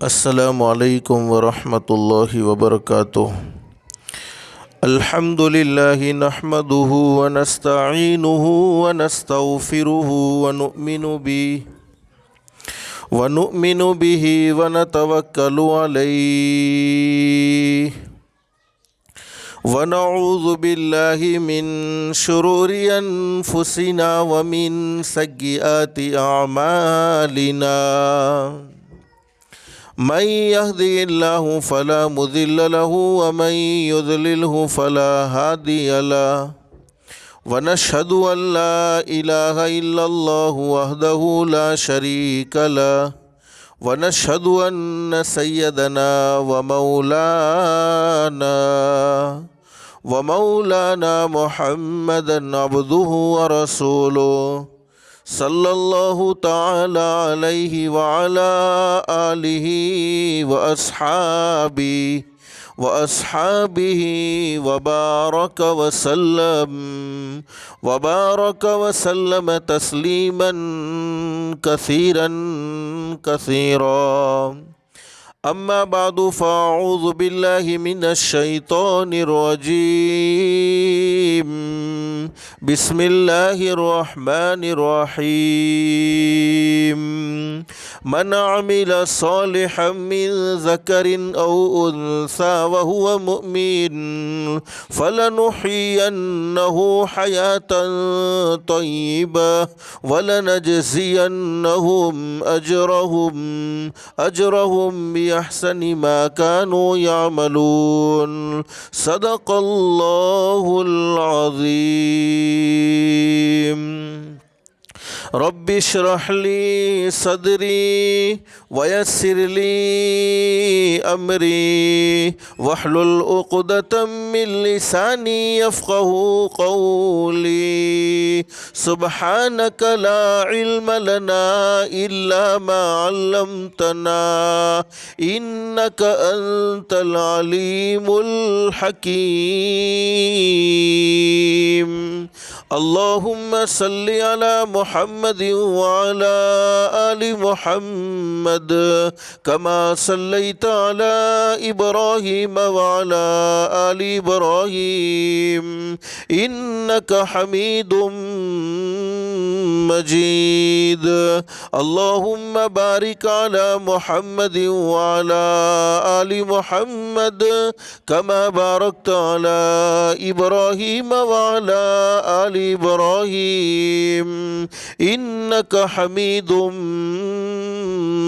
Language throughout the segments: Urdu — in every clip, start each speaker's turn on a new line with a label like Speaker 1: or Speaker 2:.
Speaker 1: السلام علیکم ورحمۃ اللہ وبرکاتہ۔ الحمد للہ نحمده ونستعینه ونستغفره ونؤمن به ونتوکل علیہ ونعوذ باللہ من شرور انفسنا ومن سیئات اعمالنا من يهده الله فلا مضل له ومن يضلله فلا هادي له ونشهد أن لا إله إلا الله وحده لا شريك له ونشهد أن سيدنا ومولانا محمدا عبده ورسوله صلی اللہ تعالی علیہ وعلی آلہ وأصحابہ وبارک وسلم تسلیما کثیرا کثیرا اما بعد فاعوذ باللہ من الشیطان الرجیم بسم اللہ الرحمن الرحیم من عمل صالحا من ذکر او انثى وهو مؤمن فلنحيينه حياة طيبة ولنجزينهم أجرهم بأحسن ما كانوا يعملون صدق اللہ العظیم۔ رب اشرح لی صدری ویسر لی امری واحلل عقدۃ من لسانی یفقہوا قولی سبحانک لا علم لنا الا ما علمتنا انک انت العلیم الحکیم۔ اللہم صلی علی محمد وعلى آل محمد كما صليت على إبراهيم وعلى آل إبراهيم إنك حميد مجيد۔ اللهم بارك على محمد وعلى آل محمد كما باركت على إبراهيم وعلى آل إبراهيم انک حمید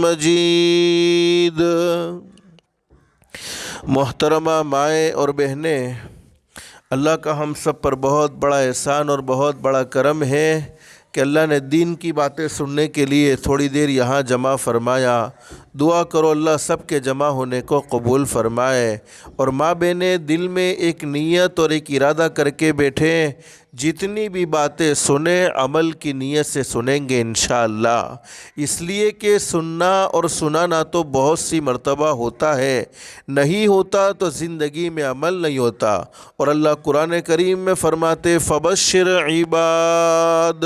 Speaker 1: مجید۔ محترمہ مائیں اور بہنیں، اللہ کا ہم سب پر بہت بڑا احسان اور بہت بڑا کرم ہے کہ اللہ نے دین کی باتیں سننے کے لیے تھوڑی دیر یہاں جمع فرمایا۔ دعا کرو اللہ سب کے جمع ہونے کو قبول فرمائے، اور ماں بہنیں دل میں ایک نیت اور ایک ارادہ کر کے بیٹھیں، جتنی بھی باتیں سنیں عمل کی نیت سے سنیں گے انشاءاللہ، اس لیے کہ سننا اور سنانا تو بہت سی مرتبہ ہوتا ہے، نہیں ہوتا تو زندگی میں عمل نہیں ہوتا۔ اور اللہ قرآن کریم میں فرماتے فبشر عباد،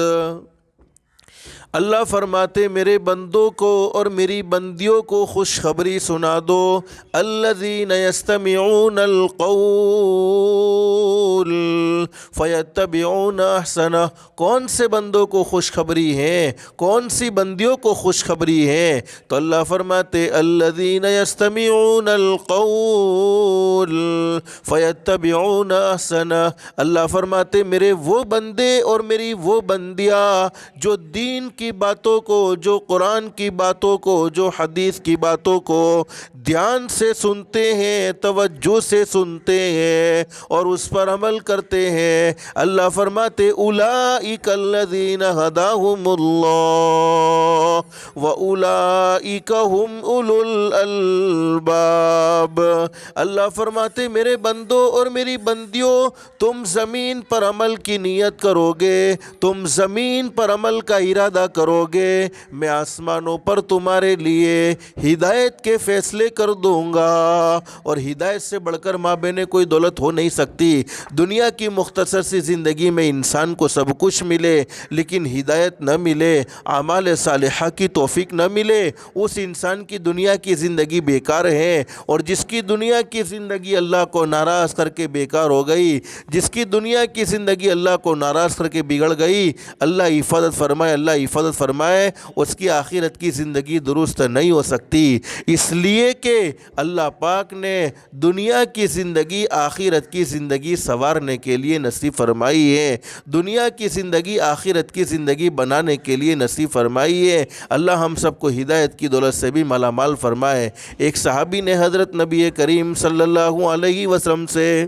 Speaker 1: اللہ فرماتے میرے بندوں کو اور میری بندیوں کو خوشخبری سنا دو، الذین یستمعون القول فیتبعون احسنہ۔ کون سے بندوں کو خوشخبری ہیں، کون سی بندیوں کو خوشخبری ہیں؟ تو اللہ فرماتے الذین یستمعون القول فیتبعون احسنہ۔ اللہ فرماتے میرے وہ بندے اور میری وہ بندیاں جو دین کی باتوں کو، جو قرآن کی باتوں کو، جو حدیث کی باتوں کو دھیان سے سنتے ہیں، توجہ سے سنتے ہیں اور اس پر عمل کرتے ہیں، اللہ فرماتے اولئک الذین ھداھم اللہ واولئک ھم اولو الالباب۔ اللہ فرماتے میرے بندوں اور میری بندیوں، تم زمین پر عمل کی نیت کرو گے، تم زمین پر عمل کا ارادہ کرو گے میں آسمانوں پر تمہارے لیے ہدایت کے فیصلے کر دوں گا۔ اور ہدایت سے بڑھ کر ماں بہنیں کوئی دولت ہو نہیں سکتی۔ دنیا کی مختصر سی زندگی میں انسان کو سب کچھ ملے لیکن ہدایت نہ ملے، اعمال صالحہ کی توفیق نہ ملے، اس انسان کی دنیا کی زندگی بیکار ہے۔ اور جس کی دنیا کی زندگی اللہ کو ناراض کر کے بیکار ہو گئی، جس کی دنیا کی زندگی اللہ کو ناراض کر کے بگڑ گئی، اللہ حفاظت فرمائے، اللہ حفاظت فرمائے، اس کی آخرت کی زندگی درست نہیں ہو سکتی۔ اس لیے کہ اللہ پاک نے دنیا کی زندگی آخرت کی زندگی سنوارنے کے لیے نصیب فرمائی ہے، دنیا کی زندگی آخرت کی زندگی بنانے کے لیے نصیب فرمائی ہے۔ اللہ ہم سب کو ہدایت کی دولت سے بھی مالا مال فرمائے۔ ایک صحابی نے حضرت نبی کریم صلی اللہ علیہ وسلم سے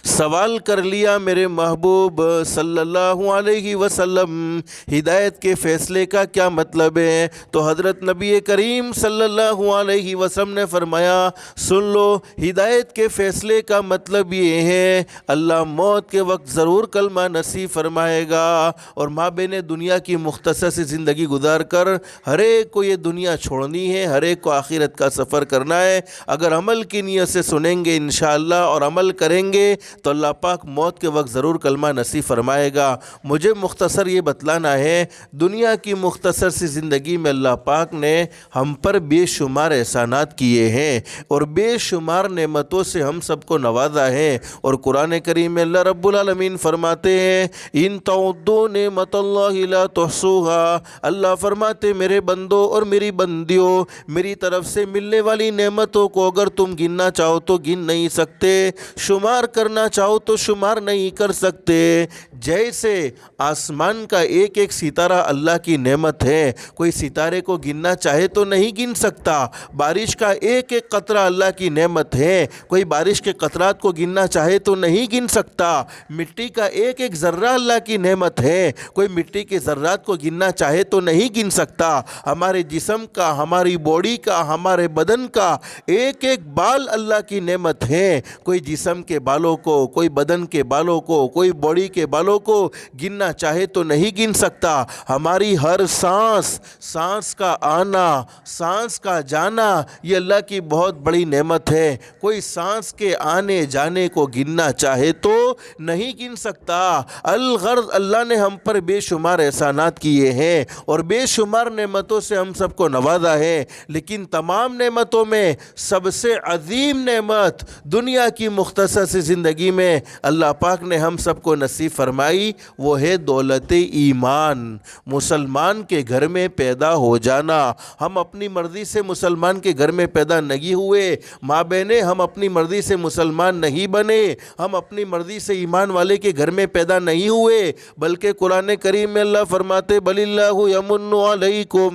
Speaker 1: سوال کر لیا، میرے محبوب صلی اللہ علیہ وسلم ہدایت کے فیصلے کا کیا مطلب ہے؟ تو حضرت نبی کریم صلی اللہ علیہ وسلم نے فرمایا، سن لو، ہدایت کے فیصلے کا مطلب یہ ہے اللہ موت کے وقت ضرور کلمہ نصیب فرمائے گا۔ اور ماں بہنیں دنیا کی مختصر سی زندگی گزار کر ہر ایک کو یہ دنیا چھوڑنی ہے، ہر ایک کو آخرت کا سفر کرنا ہے۔ اگر عمل کی نیت سے سنیں گے انشاءاللہ اور عمل کریں گے تو اللہ پاک موت کے وقت ضرور کلمہ نصیب فرمائے گا۔ مجھے مختصر یہ بتلانا ہے، دنیا کی مختصر سی زندگی میں اللہ پاک نے ہم پر بے شمار احسانات کیے ہیں اور بے شمار نعمتوں سے ہم سب کو نوازا ہے۔ اور قرآن کریم میں اللہ رب العالمین فرماتے ہیں، ان تعدوا نعمت اللہ لا تحصوها، اللہ فرماتے میرے بندوں اور میری بندیوں، میری طرف سے ملنے والی نعمتوں کو اگر تم گننا چاہو تو گن نہیں سکتے، شمار کرنا چاہو تو شمار نہیں کر سکتے۔ جیسے آسمان کا ایک ایک ستارہ اللہ کی نعمت ہے، کوئی ستارے کو گننا چاہے تو نہیں گن سکتا۔ بارش کا ایک ایک قطرہ اللہ کی نعمت ہے، کوئی بارش کے قطرات کو گننا چاہے تو نہیں گن سکتا۔ مٹی کا ایک ایک ذرہ اللہ کی نعمت ہے، کوئی مٹی کے ذرات کو گننا چاہے تو نہیں گن سکتا۔ ہمارے جسم کا، ہماری باڈی کا، ہمارے بدن کا ایک ایک بال اللہ کی نعمت ہے، کوئی جسم کے بالوں کو، کوئی بدن کے بالوں کو، کوئی باڈی کے بالوں کو گننا چاہے تو نہیں گن سکتا۔ ہماری ہر سانس کا آنا، سانس کا جانا، یہ اللہ کی بہت بڑی نعمت ہے، کوئی سانس کے آنے جانے کو گننا چاہے تو نہیں گن سکتا۔ الغرض اللہ نے ہم پر بے شمار احسانات کیے ہیں اور بے شمار نعمتوں سے ہم سب کو نوازا ہے، لیکن تمام نعمتوں میں سب سے عظیم نعمت دنیا کی مختصر سی زندگی میں اللہ پاک نے ہم سب کو نصیب فرمائی، وہ ہے دولت ایمان، مسلمان کے گھر میں پیدا ہو جانا۔ ہم اپنی مرضی سے مسلمان کے گھر میں پیدا نہیں ہوئے، ماں بہنیں ہم اپنی مرضی سے مسلمان نہیں بنے، ہم اپنی مرضی سے ایمان والے کے گھر میں پیدا نہیں ہوئے، بلکہ قرآن کریم میں اللہ فرماتے بل اللہ یمن علیکم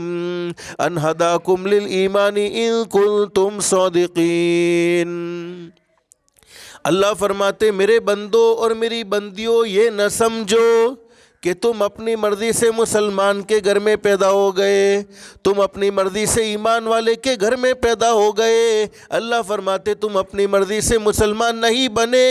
Speaker 1: ان ہداکم للایمان ان کنتم صادقین۔ اللہ فرماتے میرے بندوں اور میری بندیوں، یہ نہ سمجھو کہ تم اپنی مرضی سے مسلمان کے گھر میں پیدا ہو گئے، تم اپنی مرضی سے ایمان والے کے گھر میں پیدا ہو گئے۔ اللہ فرماتے تم اپنی مرضی سے مسلمان نہیں بنے،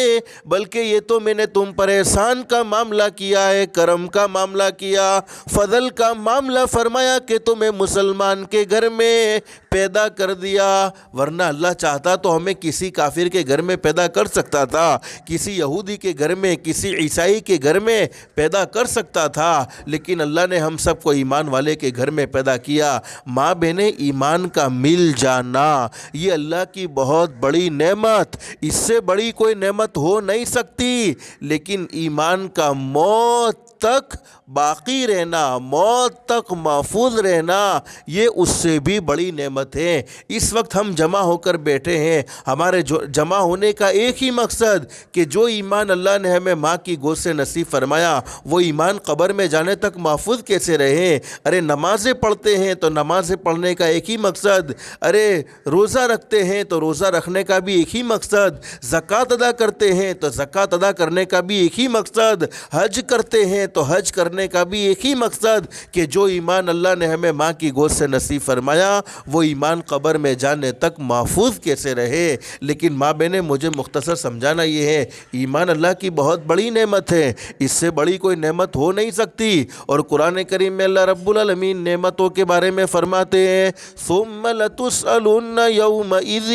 Speaker 1: بلکہ یہ تو میں نے تم پر احسان کا معاملہ کیا ہے، کرم کا معاملہ کیا، فضل کا معاملہ فرمایا کہ تمہیں مسلمان کے گھر میں پیدا کر دیا۔ ورنہ اللہ چاہتا تو ہمیں کسی کافر کے گھر میں پیدا کر سکتا تھا، کسی یہودی کے گھر میں، کسی عیسائی کے گھر میں پیدا کر سکتا تھا، لیکن اللہ نے ہم سب کو ایمان والے کے گھر میں پیدا کیا۔ ماں بہنیں ایمان کا مل جانا یہ اللہ کی بہت بڑی نعمت، اس سے بڑی کوئی نعمت ہو نہیں سکتی، لیکن ایمان کا موت تک باقی رہنا، موت تک محفوظ رہنا، یہ اس سے بھی بڑی نعمت ہے۔ اس وقت ہم جمع ہو کر بیٹھے ہیں، ہمارے جمع ہونے کا ایک ہی مقصد کہ جو ایمان اللہ نے ہمیں ماں کی گود سے نصیب فرمایا وہ ایمان قبر میں جانے تک محفوظ کیسے رہے۔ ارے نمازیں پڑھتے ہیں تو نمازیں پڑھنے کا ایک ہی مقصد، ارے روزہ رکھتے ہیں تو روزہ رکھنے کا بھی ایک ہی مقصد، زکوٰۃ ادا کرتے ہیں تو زکوٰۃ ادا کرنے کا بھی ایک ہی مقصد، حج کرتے ہیں تو حج کرنے کا بھی ایک ہی مقصد کہ جو ایمان اللہ نے ہمیں ماں کی گود سے نصیب فرمایا وہ ایمان قبر میں جانے تک محفوظ کیسے رہے۔ لیکن ماں بہنیں مجھے مختصر سمجھانا یہ ہے، ایمان اللہ کی بہت بڑی نعمت ہے، اس سے بڑی کوئی نعمت ہو نہیں سکتی۔ اور قرآن کریم میں اللہ رب العالمین نعمتوں کے بارے میں فرماتے ہیں ثم لتسألن یومئذ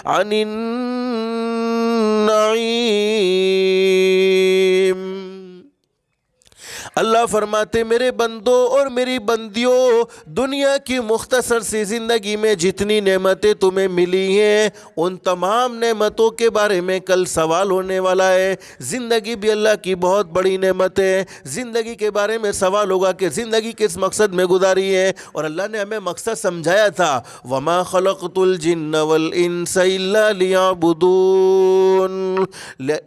Speaker 1: عن النعیم۔ اللہ فرماتے میرے بندوں اور میری بندیوں، دنیا کی مختصر سی زندگی میں جتنی نعمتیں تمہیں ملی ہیں ان تمام نعمتوں کے بارے میں کل سوال ہونے والا ہے۔ زندگی بھی اللہ کی بہت بڑی نعمت ہے، زندگی کے بارے میں سوال ہوگا کہ زندگی کس مقصد میں گزاری ہے، اور اللہ نے ہمیں مقصد سمجھایا تھا وَمَا خَلَقْتُ الْجِنَّ وَالْإِنسَ إِلَّا لِيَعْبُدُونَ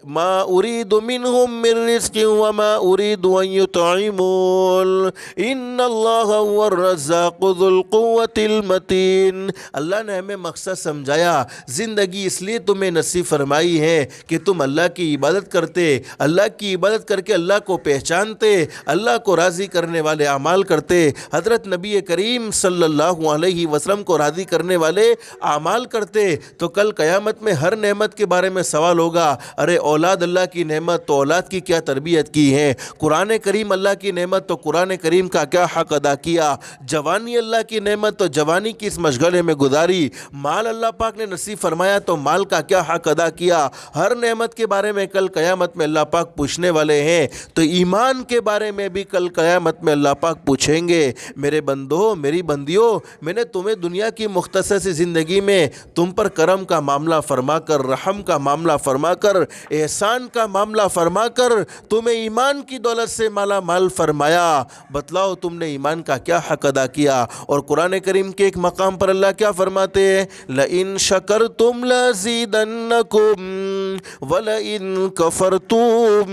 Speaker 1: مَا أُرِيدُ مِنْهُمْ مِنْ رِزْقٍ وَمَا أُرِيدُ أَنْ يُطْعِمُونَ إِنَّ اللَّهَ هُوَ الرَّزَّاقُ ذُو الْقُوَّةِ الْمَتِينَ۔ اللہ نے ہمیں مقصد سمجھایا، زندگی اس لیے تمہیں نصیب فرمائی ہے کہ تم اللہ کی عبادت کرتے، اللہ کی عبادت کر کے اللہ کو پہچانتے، اللہ کو راضی کرنے والے اعمال کرتے، حضرت نبی کریم صلی اللہ علیہ وسلم کو راضی کرنے والے اعمال کرتے، تو کل قیامت میں ہر نعمت کے بارے میں سوال ہوگا۔ ارے اولاد اللہ کی نعمت تو اولاد کی کیا تربیت کی ہے، قرآن کریم اللہ کی نعمت تو قرآن کریم کا کیا حق ادا کیا، جوانی اللہ کی نعمت تو جوانی کی اس مشغلے میں گزاری، مال اللہ پاک نے نصیب فرمایا تو مال کا کیا حق ادا کیا۔ ہر نعمت کے بارے میں کل قیامت میں اللہ پاک پوچھنے والے ہیں، تو ایمان کے بارے میں بھی کل قیامت میں اللہ پاک پوچھیں گے۔ میرے بندو میری بندیوں، میں نے تمہیں دنیا کی مختصر سی زندگی میں تم پر کرم کا معاملہ فرما کر، رحم کا معاملہ فرما کر، احسان کا معاملہ فرما کر تمہیں ایمان کی دولت سے مالا مال فرمایا، بتلاؤ تم نے ایمان کا کیا حق ادا کیا۔ اور قرآن کریم کے ایک مقام پر اللہ کیا فرماتے ہیں لَإِن شَكَرْتُمْ لَزِيدَنَّكُمْ وَلَئِن كَفَرْتُمْ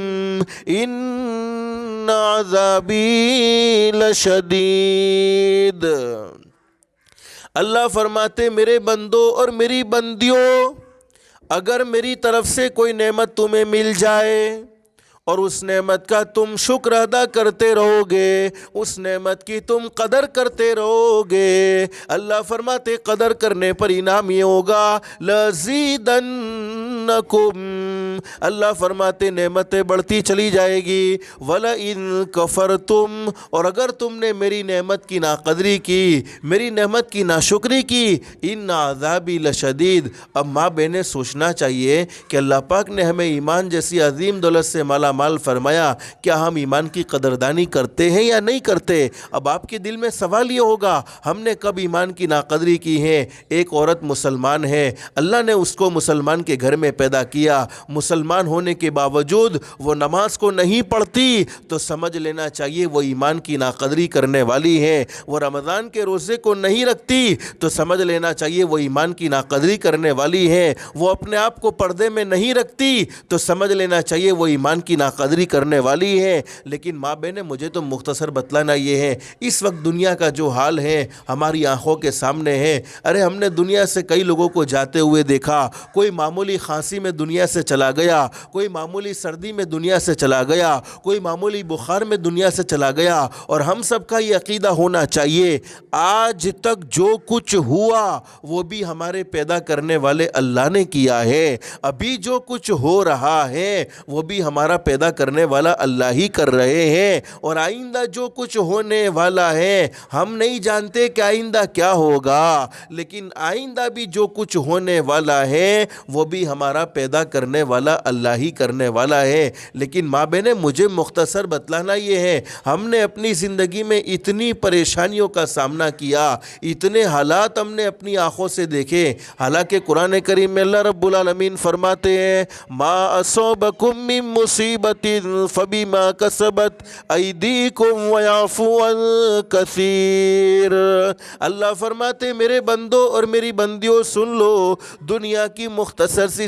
Speaker 1: إِنَّ عَذَابِي لَشَدِيدٌ۔ اللہ فرماتے میرے بندوں اور میری بندیوں، اگر میری طرف سے کوئی نعمت تمہیں مل جائے اور اس نعمت کا تم شکر ادا کرتے رہو گے، اس نعمت کی تم قدر کرتے رہو گے، اللہ فرماتے قدر کرنے پر انعام یہ ہوگا لَزِيدَنَّكُمْ، اللہ فرماتے نعمتیں بڑھتی چلی جائے گی، وَلَئِن كَفَرْتُمْ، اور اگر تم نے میری نعمت کی ناقدری کی، میری نعمت کی ناشکری کی، إِنَّ عَذَابِي لَشَدِيدٌ۔ اب ماں بہنیں سوچنا چاہیے کہ اللہ پاک نے ہمیں ایمان جیسی عظیم دولت سے مالا مال فرمایا، کیا ہم ایمان کی قدردانی کرتے ہیں یا نہیں کرتے؟ اب آپ کے دل میں سوال یہ ہوگا ہم نے کب ایمان کی ناقدری کی ہے؟ ایک عورت مسلمان ہے، اللہ نے اس کو مسلمان کے گھر میں پیدا کیا، مسلمان ہونے کے باوجود وہ نماز کو نہیں پڑھتی تو سمجھ لینا چاہیے وہ ایمان کی ناقدری کرنے والی ہے۔ وہ رمضان کے روزے کو نہیں رکھتی تو سمجھ لینا چاہیے وہ ایمان کی ناقدری کرنے والی ہے۔ وہ اپنے آپ کو پردے میں نہیں رکھتی تو سمجھ لینا چاہیے وہ ایمان کی ناقدری کرنے والی ہے۔ لیکن ماں بہنیں مجھے تو مختصر بتلانا یہ ہے، اس وقت دنیا کا جو حال ہے ہماری آنکھوں کے سامنے ہے۔ ارے ہم نے دنیا سے کئی لوگوں کو جاتے ہوئے دیکھا، کوئی معمولی کھانسی میں دنیا سے چلا گیا، کوئی معمولی سردی میں دنیا سے چلا گیا، کوئی معمولی بخار میں دنیا سے چلا گیا، اور ہم سب کا یہ عقیدہ ہونا چاہیے آج تک جو کچھ ہوا وہ بھی ہمارے پیدا کرنے والے اللہ نے کیا ہے، ابھی جو کچھ ہو رہا ہے وہ بھی ہمارا پیدا کرنے والا اللہ ہی کر رہے ہیں، اور آئندہ جو کچھ ہونے والا ہے ہم نہیں جانتے کہ آئندہ کیا ہوگا، لیکن آئندہ بھی جو کچھ ہونے والا ہے وہ بھی ہمارا پیدا کرنے والا اللہ ہی کرنے والا ہے۔ لیکن ماں بہنیں مجھے مختصر بتلانا یہ ہے، ہم نے اپنی زندگی میں اتنی پریشانیوں کا سامنا کیا، اتنے حالات ہم نے اپنی آنکھوں سے دیکھے، حالانکہ قرآن کریم میں اللہ رب العالمین فرماتے ہیں ما اصابکم من مصیبت فبما کسبت ایدیکم ویعفو عن کثیر۔ اللہ فرماتے میرے بندوں اور میری بندیوں سن لو، دنیا کی مختصر سی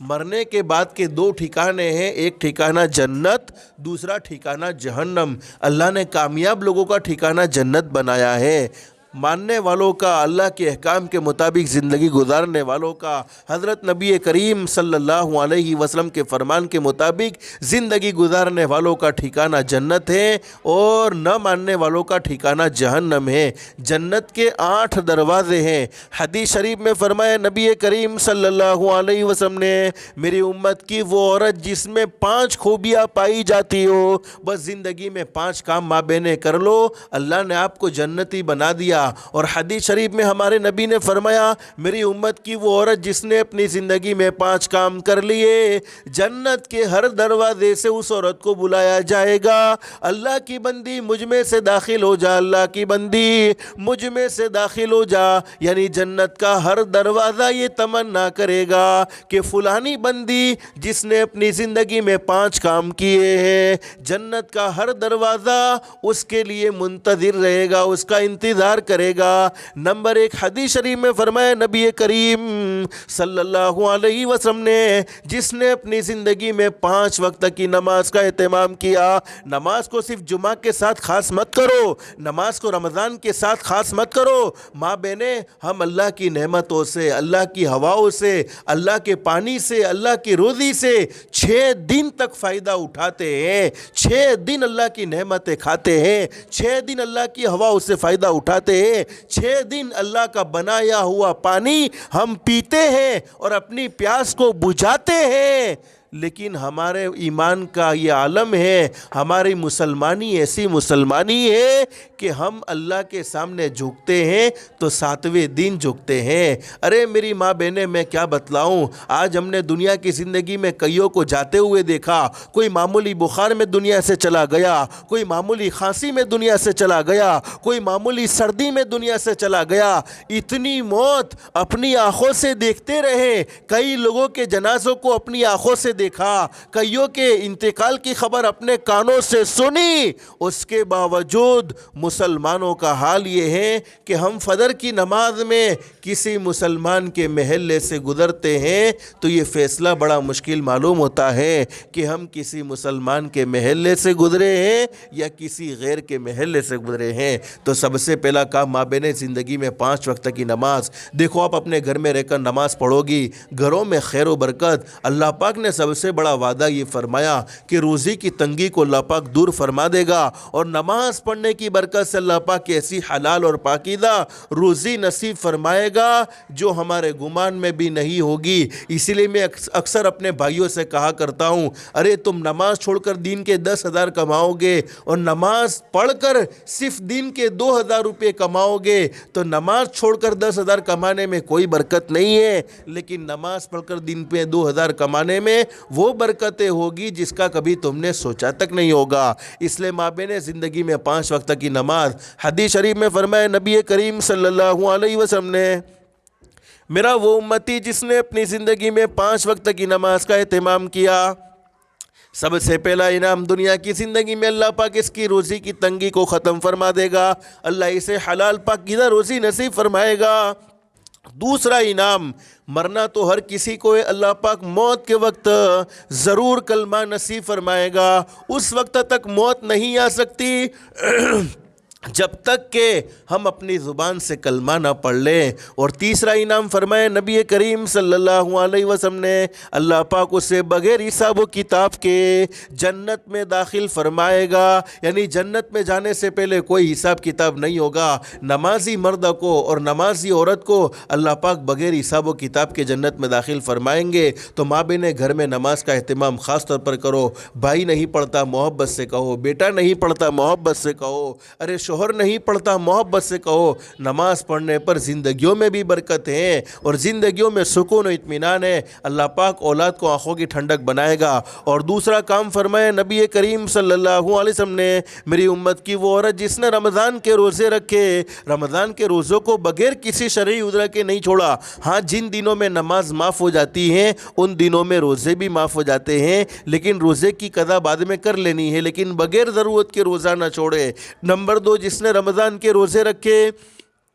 Speaker 1: مرنے کے بعد کے دو ٹھکانے ہیں، ایک ٹھکانہ جنت، دوسرا ٹھکانہ جہنم۔ اللہ نے کامیاب لوگوں کا ٹھکانہ جنت بنایا ہے، ماننے والوں کا، اللہ کے احکام کے مطابق زندگی گزارنے والوں کا، حضرت نبی کریم صلی اللہ علیہ وسلم کے فرمان کے مطابق زندگی گزارنے والوں کا ٹھکانہ جنت ہے، اور نہ ماننے والوں کا ٹھکانہ جہنم ہے۔ جنت کے 8 دروازے ہیں۔ حدیث شریف میں فرمایا نبی کریم صلی اللہ علیہ وسلم نے، میری امت کی وہ عورت جس میں 5 خوبیاں پائی جاتی ہو، بس زندگی میں 5 کام مابین کر لو، اللہ نے آپ کو جنتی بنا دیا۔ اور حدیث شریف میں ہمارے نبی نے فرمایا، میری امت کی وہ عورت جس نے اپنی زندگی میں 5 کام کر لیے، جنت کے ہر دروازے سے اس عورت کو بلایا جائے گا، اللہ کی بندی مجھ میں سے داخل ہو جا، اللہ کی بندی مجھ میں سے داخل ہو جا۔ یعنی جنت کا ہر دروازہ یہ تمنا کرے گا کہ فلانی بندی جس نے اپنی زندگی میں 5 کام کیے ہیں، جنت کا ہر دروازہ اس کے لیے منتظر رہے گا، اس کا انتظار کرے گا۔ نمبر 1 حدیث شریف میں فرمایا نبی کریم صلی اللہ علیہ وسلم نے، جس نے اپنی زندگی میں 5 وقت کی نماز کا اہتمام کیا۔ نماز کو صرف جمعہ کے ساتھ خاص مت کرو، نماز کو رمضان کے ساتھ خاص مت کرو۔ ماں بہنیں، ہم اللہ کی نعمتوں سے، اللہ کی ہواؤں سے، اللہ کے پانی سے، اللہ کی روزی سے 6 دن تک فائدہ اٹھاتے ہیں، 6 دن اللہ کی نعمتیں کھاتے ہیں، 6 دن اللہ کی ہواؤں سے فائدہ اٹھاتے ہیں، 6 دن اللہ کا بنایا ہوا پانی ہم پیتے ہیں اور اپنی پیاس کو بجھاتے ہیں۔ لیکن ہمارے ایمان کا یہ عالم ہے، ہماری مسلمانی ایسی مسلمانی ہے کہ ہم اللہ کے سامنے جھکتے ہیں تو 7ویں دن جھکتے ہیں۔ ارے میری ماں بہنیں، میں کیا بتلاؤں، آج ہم نے دنیا کی زندگی میں کئیوں کو جاتے ہوئے دیکھا، کوئی معمولی بخار میں دنیا سے چلا گیا، کوئی معمولی کھانسی میں دنیا سے چلا گیا، کوئی معمولی سردی میں دنیا سے چلا گیا۔ اتنی موت اپنی آنکھوں سے دیکھتے رہے، کئی لوگوں کے جنازوں کو اپنی آنکھوں سے دیکھا، کئیوں کے انتقال کی خبر اپنے کانوں سے سنی، اس کے باوجود مسلمانوں کا حال یہ ہے کہ ہم فجر کی نماز میں کسی مسلمان کے محلے سے گزرتے ہیں تو یہ فیصلہ بڑا مشکل معلوم ہوتا ہے کہ ہم کسی مسلمان کے محلے سے گزرے ہیں یا کسی غیر کے محلے سے گزرے ہیں۔ تو سب سے پہلا کام مابین زندگی میں 5 وقت کی نماز۔ دیکھو، آپ اپنے گھر میں رہ کر نماز پڑھو گی، گھروں میں خیر و برکت۔ اللہ پاک نے سب سے بڑا وعدہ یہ فرمایا کہ روزی کی تنگی کو اللہ پاک دور فرما دے گا، اور نماز پڑھنے کی برکت سے اللہ پاک ایسی حلال اور پاکیزہ روزی نصیب فرمائے گا جو ہمارے گمان میں بھی نہیں ہوگی۔ اسی لیے میں اکثر اپنے بھائیوں سے کہا کرتا ہوں، ارے تم نماز چھوڑ کر دین کے 10,000 کماؤ گے اور نماز پڑھ کر صرف دین کے 2,000 روپے کماؤ گے تو نماز چھوڑ کر 10,000 کمانے میں کوئی برکت نہیں ہے، لیکن نماز پڑھ کر دن پہ 2,000 کمانے میں وہ برکتیں ہوگی جس کا کبھی تم نے سوچا تک نہیں ہوگا۔ اس لیے مابین زندگی میں 5 وقت کی نماز۔ حدیث شریف میں فرمایا نبی کریم صلی اللہ علیہ وسلم نے، میرا وہ امتی جس نے اپنی زندگی میں 5 وقت کی نماز کا اہتمام کیا، سب سے پہلا انعام دنیا کی زندگی میں اللہ پاک اس کی روزی کی تنگی کو ختم فرما دے گا، اللہ اسے حلال پاکیزہ روزی نصیب فرمائے گا۔ دوسرا انعام، مرنا تو ہر کسی کو ہے، اللہ پاک موت کے وقت ضرور کلمہ نصیب فرمائے گا۔ اس وقت تک موت نہیں آ سکتی جب تک کہ ہم اپنی زبان سے کلمہ نہ پڑھ لیں۔ اور تیسرا انعام فرمائے نبی کریم صلی اللہ علیہ وسلم نے، اللہ پاک اسے بغیر حساب و کتاب کے جنت میں داخل فرمائے گا، یعنی جنت میں جانے سے پہلے کوئی حساب کتاب نہیں ہوگا۔ نمازی مرد کو اور نمازی عورت کو اللہ پاک بغیر حساب و کتاب کے جنت میں داخل فرمائیں گے۔ تو ماں بہن گھر میں نماز کا اہتمام خاص طور پر کرو۔ بھائی نہیں پڑھتا محبت سے کہو، بیٹا نہیں پڑھتا محبت سے کہو، ارے شوہر نہیں پڑھتا محبت سے کہو۔ نماز پڑھنے پر زندگیوں میں بھی برکت ہے اور زندگیوں میں سکون و اطمینان ہے۔ اللہ پاک اولاد کو آنکھوں کی ٹھنڈک بنائے گا۔ اور دوسرا کام فرمائے نبی کریم صلی اللہ علیہ وسلم نے، میری امت کی وہ عورت جس نے رمضان کے روزے رکھے، رمضان کے روزوں کو بغیر کسی شرعی عذر کے نہیں چھوڑا۔ ہاں، جن دنوں میں نماز معاف ہو جاتی ہے ان دنوں میں روزے بھی معاف ہو جاتے ہیں، لیکن روزے کی قضا بعد میں کر لینی ہے، لیکن بغیر ضرورت کے روزہ نہ چھوڑے۔ نمبر 2، جس نے رمضان کے روزے رکھے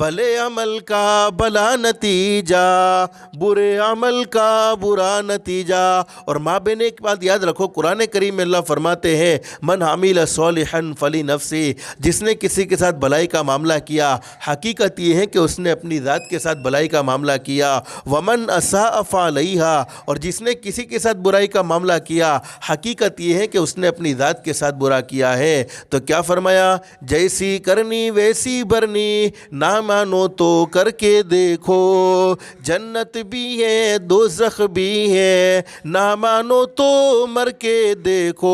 Speaker 1: بھلے عمل کا بھلا نتیجہ، برے عمل کا برا نتیجہ۔ اور ماں بہن ایک بات یاد رکھو، قرآن کریم میں اللہ فرماتے ہیں من عمل صالحا فلنفسہ، جس نے کسی کے ساتھ بھلائی کا معاملہ کیا، حقیقت یہ ہے کہ اس نے اپنی ذات کے ساتھ بھلائی کا معاملہ کیا، ومن اساء فعلیہا، اور جس نے کسی کے ساتھ برائی کا معاملہ کیا، حقیقت یہ ہے کہ اس نے اپنی ذات کے ساتھ برا کیا ہے۔ تو کیا فرمایا، جیسی کرنی ویسی برنی، نہ مانو تو کر کے دیکھو، جنت بھی ہے دوزخ بھی ہے، نہ مانو تو مر کے دیکھو،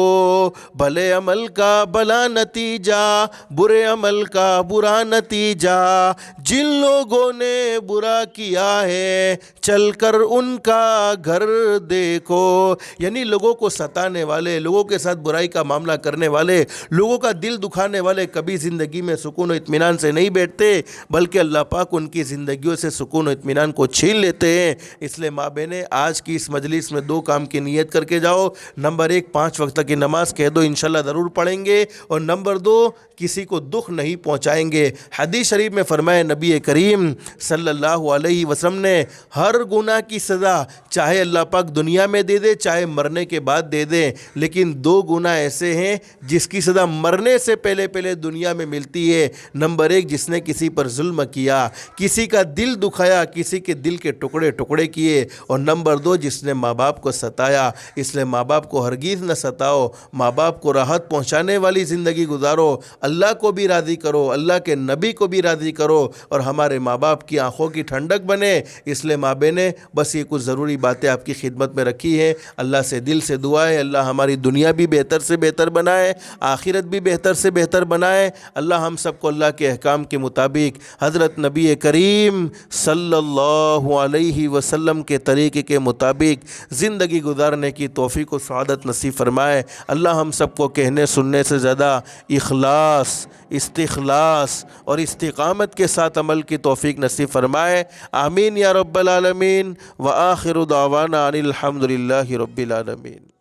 Speaker 1: بھلے عمل کا بھلا نتیجہ، برے عمل کا برا نتیجہ، جن لوگوں نے برا کیا ہے چل کر ان کا گھر دیکھو۔ یعنی لوگوں کو ستانے والے، لوگوں کے ساتھ برائی کا معاملہ کرنے والے، لوگوں کا دل دکھانے والے کبھی زندگی میں سکون و اطمینان سے نہیں بیٹھتے، بلکہ اللہ پاک ان کی زندگیوں سے سکون و اطمینان کو چھین لیتے ہیں۔ اس لیے ماں بہنیں آج کی اس مجلس میں 2 کام کی نیت کر کے جاؤ۔ نمبر 1، 5 وقت کی نماز کہہ دو انشاءاللہ ضرور پڑھیں گے، اور نمبر 2، کسی کو دکھ نہیں پہنچائیں گے۔ حدیث شریف میں فرمایا نبی کریم صلی اللہ علیہ وسلم نے، ہر گناہ کی سزا چاہے اللہ پاک دنیا میں دے دے چاہے مرنے کے بعد دے دے، لیکن 2 گناہ ایسے ہیں جس کی سزا مرنے سے پہلے دنیا میں ملتی ہے۔ نمبر 1، جس نے کسی پر ظلم کیا، کسی کا دل دکھایا، کسی کے دل کے ٹکڑے ٹکڑے کیے، اور نمبر 2، جس نے ماں باپ کو ستایا۔ اس لیے ماں باپ کو ہرگز نہ ستاؤ، ماں باپ کو راحت پہنچانے والی زندگی گزارو، اللہ کو بھی راضی کرو، اللہ کے نبی کو بھی راضی کرو، اور ہمارے ماں باپ کی آنکھوں کی ٹھنڈک بنے۔ اس لیے ماں بہنیں بس یہ کچھ ضروری باتیں آپ کی خدمت میں رکھی ہے۔ اللہ سے دل سے دعا ہے اللہ ہماری دنیا بھی بہتر سے بہتر بنائے، آخرت بھی بہتر سے بہتر بنائے۔ اللہ ہم سب کو اللہ کے احکام کے مطابق حضرت نبی کریم صلی اللہ علیہ وسلم کے طریقے کے مطابق زندگی گزارنے کی توفیق و سعادت نصیب فرمائے۔ اللہ ہم سب کو کہنے سننے سے زیادہ اخلاص، استخلاص اور استقامت کے ساتھ عمل کی توفیق نصیب فرمائے۔ آمین یا رب العالمین۔ وآخر دعوانا ان الحمد للہ رب العالمین۔